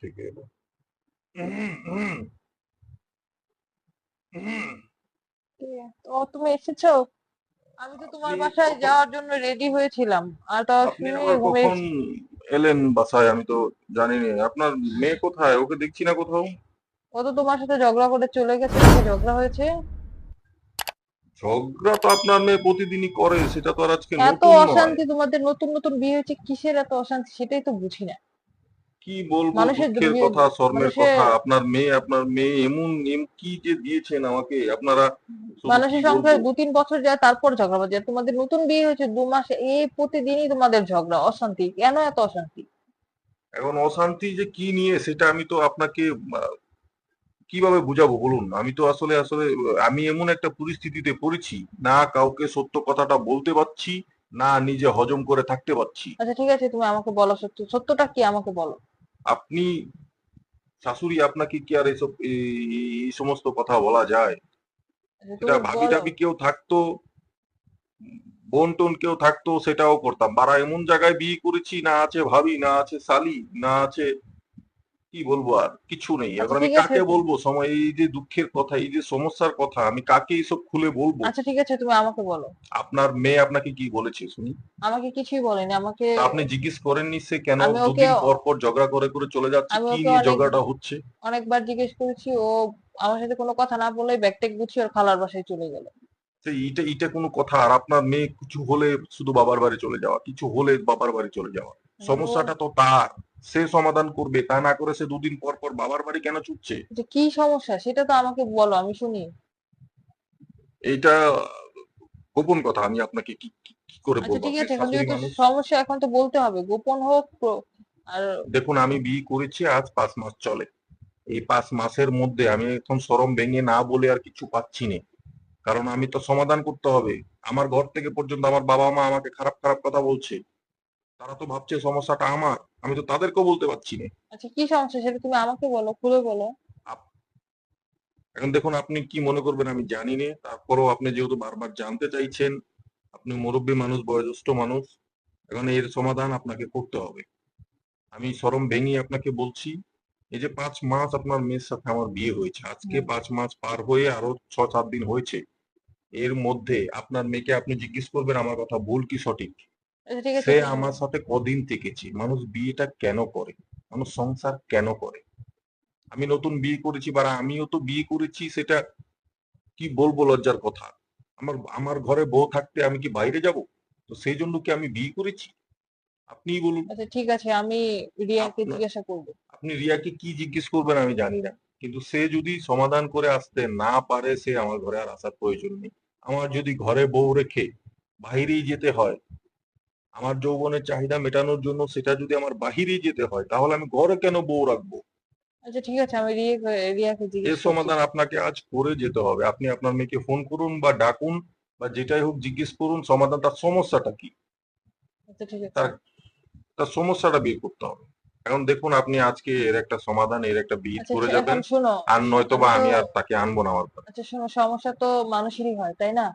থেকে এলো। হুম, হুম, হুম। ও, তুমি এসেছো? আমি তো তোমার আপনি বাসায় কখন যাওয়ার জন্য রেডি হয়েছিলাম, আর তো আপনি শুয়ে আবার ঘুমিয়ে কখন এলেন বাসায়? আমি তো জানি না। আপনার মেয়ে কোথায়? ওকে দেখছি না কোথাও। ও তো তোমার সাথে ঝগড়া করে চলে গেছে। কি ঝগড়া হয়েছে? ঝগড়া তো আপনার মেয়ে প্রতিদিনই করে, সেটা তো আর আজকে এত নতুন নয়। অশান্তি তোমাদের, নতুন নতুন বিয়ে হয়েছে, কিসের এত অশান্তি সেটাই তো বুঝি না। কি বলবো, মানুষের দুঃখের বিয়ে- কথা, শর্মের মানুষের কথা। আপনার মেয়ে এমন কি যে দিয়েছেন আমাকে আপনারা, শুধু কি মানুষের বলবো। সংসারে 2-3 বছর যায় তারপর ঝগড়া বাজে। আর তোমাদের নতুন বিয়ে হয়েছে 2 মাসে, এই প্রতিদিনই তোমাদের ঝগড়া অশান্তি, কেন এত অশান্তি? এখন অশান্তি যে কি নিয়ে সেটা আমি তো আপনাকে কিভাবে বুঝাবো বলুন? আমি তো আসলে আমি এমন একটা পরিস্থিতিতে পড়েছি, না কাউকে সত্য কথাটা বলতে পারছি, না নিজে হজম করে থাকতে পারছি। আচ্ছা ঠিক আছে, তুমি আমাকে বলো সত্য, সত্যটা কি আমাকে বলো। আপনি শাশুড়ি, আপনাকে কি আর এসব এই সমস্ত কথা বলা যায়? আচ্ছা এটা তুমি ভাবি বলো। টাবি কেউ থাকতো, বোন টোন কেউ থাকতো, সেটাও করতাম। বারা এমন জায়গায় বিয়ে করেছি, না আছে ভাবি, না আছে শালি, না আছে, কি বলবো, আর কিছু নেই। আচ্ছা এখন আমি ঠিক আছে। কাকে বলবো সময়, এই যে দুঃখের কথা, এই যে সমস্যার কথা, আমি কাকে এইসব খুলে বলবো? আচ্ছা ঠিক আছে, তুমি আমাকে বলো। আপনার মেয়ে আপনাকে কি বলেছে শুনি? আমাকে কিছুই বলেনি আমাকে। তা আপনি জিজ্ঞেস করেননি সে কেন আমি ওকে দুদিন পর পর ঝগড়া করে করে চলে যাচ্ছে? আমি কি ওকে নিয়ে ঝগড়াটা হচ্ছে? অনেকবার জিজ্ঞেস করেছি। ও আমার সাথে কোনো কথা না বলে ব্যাগ ট্যাগ গুছিয়ে ওর খালার বাসায় চলে গেল। তো এটা কোনো কথা? আর আপনার মেয়ে কিছু হলে শুধু বাবার বাড়ি চলে যাওয়া, কিছু হলে বাবার বাড়ি চলে যাওয়া। ওর সমস্যাটা তো তার, সে সমাধান করবে, তা না করে সে দুদিন পর পর বাবার বাড়ি কেন ছুটছে? যে কি সমস্যা সেটা তো আমাকে বলো, আমি শুনি। এইটা গোপন কথা, আমি আপনাকে কি করে আচ্ছা বলবো? ঠিক আপনি আছে, এখন শাশুড়ি যেহেতু মানুষ। সমস্যা, এখন তো বলতে হবে, গোপন হোক আর দেখুন, আমি বিয়ে করেছি আজ 5 মাস চলে। এই 5 মাসের মধ্যে আমি এখন শরম ভেঙে না বলে আর কিছু পাচ্ছি না। কারণ আমি তো সমাধান করতে হবে। আমার ঘর থেকে পর্যন্ত আমার বাবা মা আমাকে খারাপ খারাপ কথা বলছে। তারা তো ভাবছে সমস্যাটা আমার, আমি তো তাদেরকেও বলতে পারছি না। আচ্ছা কি সমস্যা সেটা তুমি আমাকে বলো, খুলে বলো। আপ- এখন দেখুন, আপনি কি মনে করবেন আমি জানি না, তারপরেও আপনি যেহেতু বারবার জানতে চাইছেন, আপনি মুরব্বী মানুষ, বয়োজ্যেষ্ঠ মানুষ, এখন এর সমাধান আপনাকে করতে হবে। আমি শরম ভেঙে আপনাকে বলছি, এই যে 5 মাস আপনার মেয়ের সাথে আমার বিয়ে হয়েছে, আজকে হুম। 5 মাস পার হয়ে আরো 6-7 দিন হয়েছে। এর মধ্যে আপনার মেয়েকে আপনি জিজ্ঞেস করবেন আমার কথা ভুল কি সঠিক। আচ্ছা ঠিক আছে সে তুমি। আমার সাথে কদিন থেকেছে, মানুষ বিয়েটা কেন করে, মানুষ সংসার কেন করে? আমি নতুন বিয়ে করেছি, বা আমিও তো বিয়ে করেছি, সেটা কি বলবো, লজ্জার কথা। আমার আমার ঘরে বউ থাকতে আমি কি বাইরে যাব? তো সেই জন্য কি আমি বিয়ে করেছি? আপনিই বলুন। আচ্ছা ঠিক আছে, আমি রিয়াকে আপনার জিজ্ঞাসা করবো। আপনি রিয়াকে কি জিজ্ঞেস করবেন আমি জানি না, কিন্তু সে যদি সমাধান করে আসতে না পারে, সে আমার ঘরে আর আসার প্রয়োজন নেই। আমার যদি ঘরে বউ রেখে বাইরেই যেতে হয়, আমার যৌবনের চাহিদা মেটানোর জন্য সেটা যদি আমার বাহিরেই যেতে হয়, তাহলে আমি ঘরে কেন বউ রাখবো? আচ্ছা ঠিক আছে, আমি রিয়াকে এর জিজ্ঞেস করছি। সমাধান আপনাকে আজ করে যেতে হবে। আপনি আপনার মেয়েকে ফোন করুন বা ডাকুন, বা যেটাই হোক জিজ্ঞেস করুন সমাধান, তার সমস্যাটা কি, আচ্ছা ঠিক আছে। তার তার সমস্যাটা বের করতে হবে। এখন দেখুন, আপনি আজকে এর একটা সমাধান, এর একটা বিহিত আচ্ছা করে এখন যাবেন, শোনো। আর নয়তো আমি বা তো আমি আর তাকে আনবো না আমার ঘরে। আচ্ছা শোনো, সমস্যা তো মানুষেরই হয় তাই না?